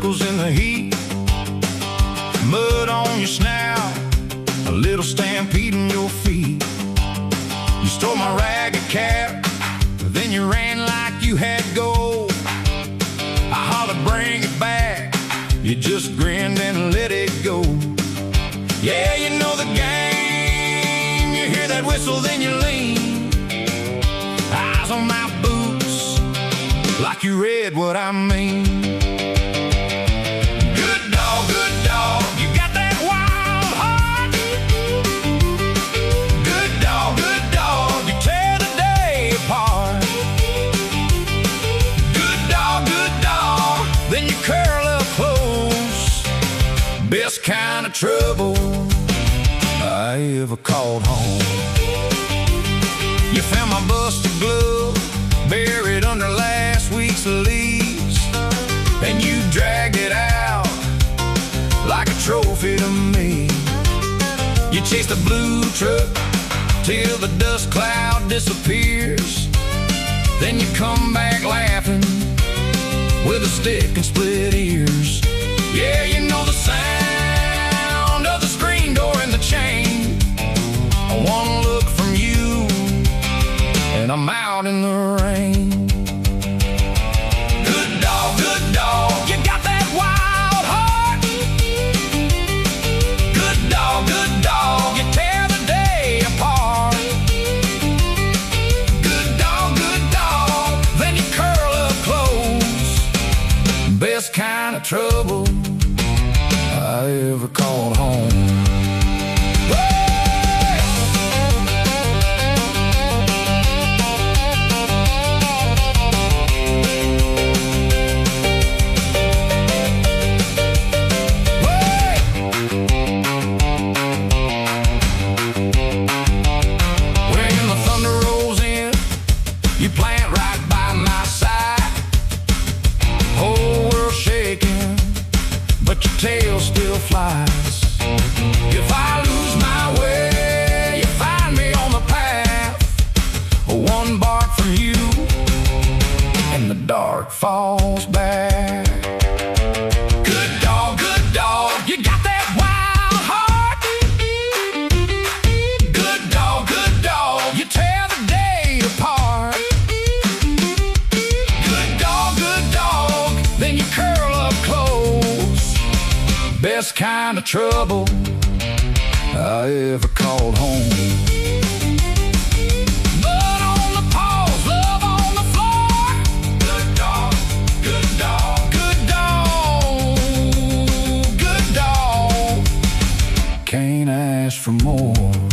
wrinkles in the heat, mud on your snout, a little stampede in your feet. You stole my ragged cap, then you ran like you had gold. I hollered, bring it back, you just grinned and let it go. Yeah, you know the game, you hear that whistle, then you lean. Eyes on my boots, like you read what I mean. Good dog, you got that wild heart. Good dog, you tear the day apart. Good dog, then you curl up close. Best kind of trouble I ever called home. You found my busted glove buried under last week's leaves, and you dragged it out like a trophy to me. You chased a blue truck till the dust cloud disappears, then you come back laughing with a stick and split ears. Yeah, you know the sound of the screen door and the chain. One look from you and I'm out in the rain. Good dog, you got that wild heart. Good dog, you tear the day apart. Good dog, then you curl up close. Best kind of trouble I ever called home. You plant right by my side, whole world shaking, but your tail still flies. If I lose my way, you find me on the path. One bark from you, and the dark falls back. Good dog, you got that wild heart. Good dog, you tear the day apart. Then you curl up close. Best kind of trouble I ever called home. Blood on the paws, love on the floor. Good dog, good dog. Can't ask for more.